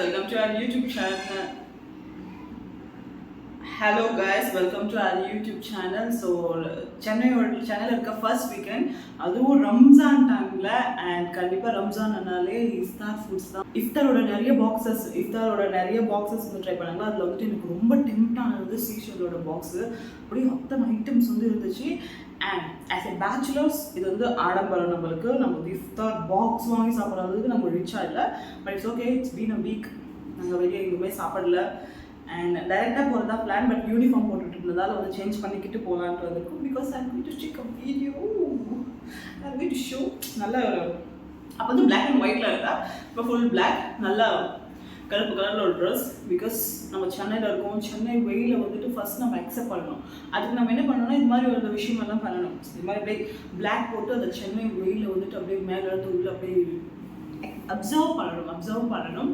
welcome to our YouTube channel. Hello guys, welcome to our YouTube channel. So சென்னையோட channel இருக்க first weekend, அதுவும் ரம்ஜான் டைமில். And கண்டிப்பாக ரம்ஜான்னாலே இஃப்தார் foods தான். இஃப்தாரோட நிறைய பாக்ஸஸ் வந்து ட்ரை பண்ணாங்க. அதில் வந்துட்டு எனக்கு ரொம்ப டெம்ப்ட் ஆனது சீஷலோட பாக்ஸு. அப்படியே அத்தனை ஐட்டம்ஸ் வந்து இருந்துச்சு. அண்ட் ஆஸ் எ பேச்சுலர்ஸ் இது வந்து ஆடம்பரம். நம்மளுக்கு நம்ம இஃப்தார் பாக்ஸ் வாங்கி சாப்பிட்றதுக்கு நம்ம ரிச்சாக இல்லை. But it's okay, it's been a week. நாங்கள் வெளியே எங்குமே சாப்பிடல. அண்ட் டைரெக்டாக போகிறதா பிளான். பட் யூனிஃபார்ம் போட்டுட்டு இருந்ததால் வந்து சேஞ்ச் பண்ணிக்கிட்டு போகலான்ட்டு வந்திருக்கும். Because I going to take a video, I going to show. நல்ல அப்போ வந்து பிளாக் அண்ட் ஒயிட்டில் இருந்தா, இப்போ ஃபுல் பிளாக், நல்லா கருப்பு கலரில் ஒரு ட்ரெஸ். பிகாஸ் நம்ம சென்னையில் இருக்கோம். சென்னை வெயிலில் வந்துட்டு ஃபர்ஸ்ட் நம்ம அக்செப்ட் பண்ணணும். அதுக்கு நம்ம என்ன பண்ணணும்னா இது மாதிரி ஒரு விஷயமெல்லாம் பண்ணணும். இது மாதிரி அப்படியே பிளாக் போட்டு அந்த சென்னை வெயிலில் வந்துட்டு அப்படியே மேலே எடுத்து உள்ள அப்படியே அப்சர்வ் பண்ணணும்.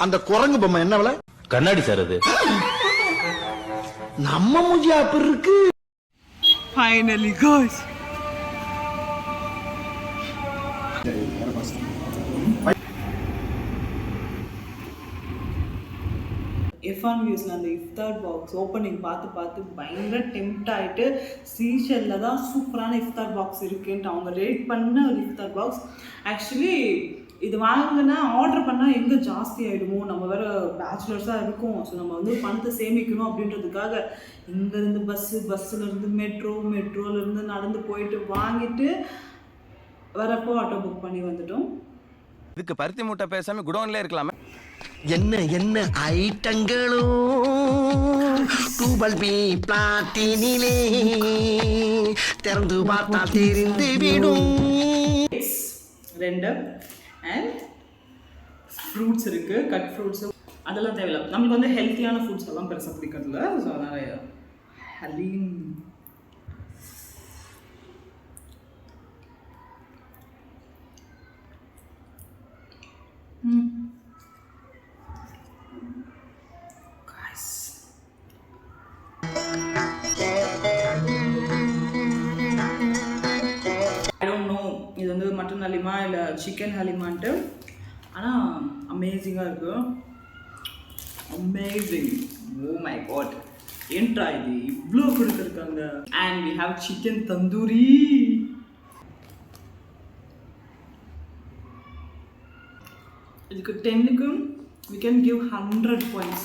அந்த குரங்கு பொம்மை என்ன விலை? கண்ணாடி சார் அது. நம்ம மூஞ்சி அப்படி இருக்கு. Finally guys, இர்ஃபான் வியூஸில் அந்த இஃப்தார் பாக்ஸ் ஓப்பனிங் பார்த்து பயங்கர டெம்ப்ட் ஆகிட்டு சீஷலில் தான் சூப்பரான இஃப்தார் பாக்ஸ் இருக்குன்ட்டு அவங்க ரேட் பண்ண ஒரு இஃப்தார் பாக்ஸ். ஆக்சுவலி இது வாங்கினா ஆர்டர் பண்ணால் எங்கே ஜாஸ்தி ஆகிடுமோ, நம்ம வேறு பேச்சுலர்ஸாக இருக்கோம். ஸோ நம்ம வந்து பணத்தை சேமிக்கணும் அப்படின்றதுக்காக இங்கேருந்து பஸ்ஸுலேருந்து மெட்ரோலேருந்து நடந்து போயிட்டு வாங்கிட்டு வரப்போ ஆட்டோ புக் பண்ணி வந்துட்டோம். இதுக்கு பருத்தி மூட்டை பேசாம குடோன்ல இருக்கலாமே. என்ன ஐட்டங்களோ டூபல் பி பிளாட்டினிலே திறந்து பார்த்தா தெரிந்து விடும். 2 அண்ட் ஃப்ரூட்ஸ் இருக்குது, கட் ஃப்ரூட்ஸ். அதெல்லாம் தேவையில்லை. நம்மளுக்கு வந்து ஹெல்த்தியான ஃபுட்ஸ் எல்லாம் பெருசாக பிடிக்கிறதுல. ஸோ அதனால் ஹலீம், இது வந்து மட்டன் ஹலீமா இல்லை சிக்கன் ஹலீமான்ட்டு. ஆனால் அமேசிங்காக இருக்குது. அமேசிங். ஓ மை காட், ஏன்ட்ரா இது இவ்வளோ கொடுத்துருக்காங்க. And we have chicken tandoori. இதுக்கு 10க்கு we can give 100 points.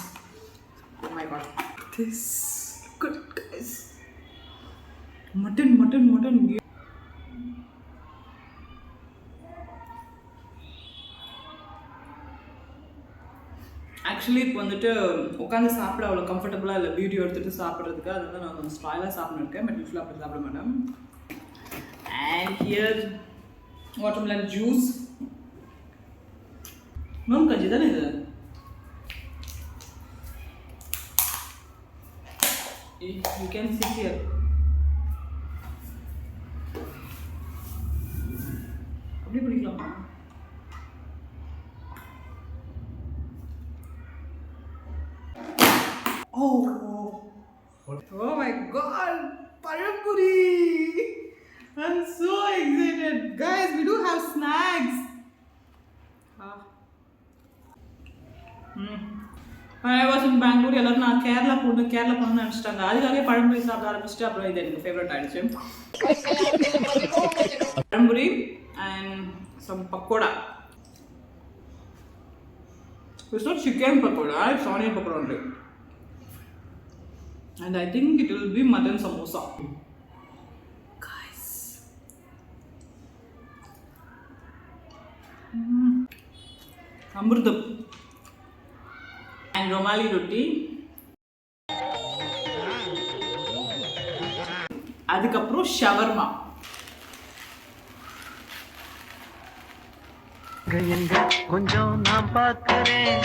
Oh my god, this good guys. mutton actually இப்போ வந்துட்டு உட்காந்து சாப்பிட அவ்வளோ கம்ஃபர்டபுளாக இல்லை வீடியோ எடுத்துகிட்டு சாப்பிட்றதுக்கு. அதனால நான் கொஞ்சம் ஸ்டைலாக சாப்பிட்னு இருக்கேன். பட் யூஸ்வலாக அப்படி சாப்பிட மாட்டேன். And here watermelon juice. நோம் கஞ்சி தானே இது? You can sit here. அப்படி குடிக்கலாமா? Oh my god, Palampuri! I'm so excited. Guys, we do have snacks. When I was in Bangalore, எல்லாரும் நான் கேரளா போகணும்னு நினச்சிட்டாங்க. அதுக்காகவே பழம்புரி சாப்பிட ஆரம்பிச்சுட்டு அப்புறம் இது எனக்கு ஃபேவரட் ஆகிடுச்சு. பழம்புரி and some pakoda. It's not chicken pakoda, it's onion pakoda only. And I think it will be mutton samosa. Guys. Amrudam. And Romali roti. அதுக்கப்புறம் ஷவர்மா. கொஞ்சம் நான் பார்க்கிறேன்.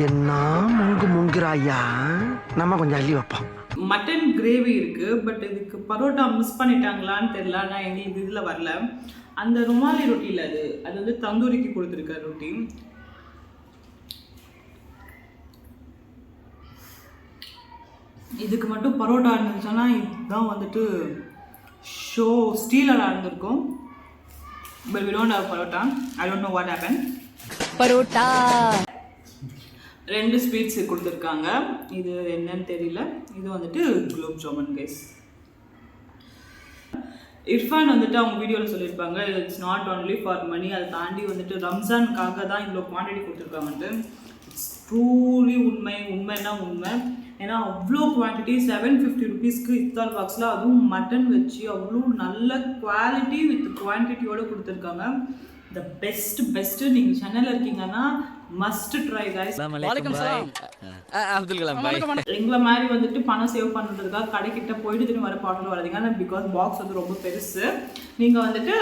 என்ன முங்குறாயா? நம்ம கொஞ்சம் அள்ளி வைப்போம். மட்டன் கிரேவி இருக்குது. பட் இதுக்கு பரோட்டா மிஸ் பண்ணிட்டாங்களான்னு தெரியல. ஆனால் எங்களுக்கு இதில் வரல. அந்த ருமாலி ரொட்டியில் அது வந்து தந்தூரிக்கு கொடுத்துருக்க ரொட்டி. இதுக்கு மட்டும் பரோட்டா இருந்துச்சுன்னா இதுதான் வந்துட்டு ஷோ ஸ்டீலில் இருந்திருக்கும். But we don't have parotta. I don't know what happened. Parotta 2 sweets கொடுத்துருக்காங்க. இது என்னன்னு தெரியல. இது வந்துட்டு குலோப் ஜாமுன் கைஸ். இர்ஃபான் வந்துட்டு அவங்க வீடியோவில் சொல்லியிருப்பாங்க it's not only for money, அதை தாண்டி வந்துட்டு ரம்ஜானுக்காக தான் இவ்வளோ குவான்டிட்டி கொடுத்துருக்காங்கன்ட்டு. இட்ஸ் ட்ரூலி உண்மைன்னா உண்மை. ஏன்னா அவ்வளோ குவான்டிட்டி 750 ருபீஸ்க்கு இஃப்தார் பாக்ஸில், அதுவும் மட்டன் வச்சு அவ்வளோ நல்ல குவாலிட்டி வித் குவான்டிட்டியோடு கொடுத்துருக்காங்க. த பெஸ்ட்டு நீங்கள் சென்னையில் இருக்கீங்கன்னா மஸ்ட் ட்ரை கைஸ். எங்களை மாதிரி வந்துட்டு பணம் சேவ் பண்ணுறதுக்காக கடைக்கிட்ட போயிட்டு திரும்பி வர பாட்டில் வராதிங்க. பிகாஸ் பாக்ஸ் வந்து ரொம்ப பெருசு. நீங்கள் வந்துட்டு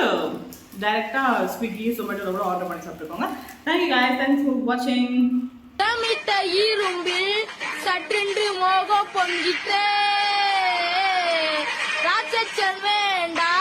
டைரெக்டாக ஸ்விக்கி சொமேட்டோவில் கூட ஆர்டர் பண்ணி சாப்பிட்டுக்கோங்க. தேங்க்யூ கைஸ், தேங்க்ஸ் ஃபார் வாட்சிங். தமிழ்த்த இரும்பில் சற்றென்று மோகம் பொங்கிட்டே ராட்சச்சன் வேண்டா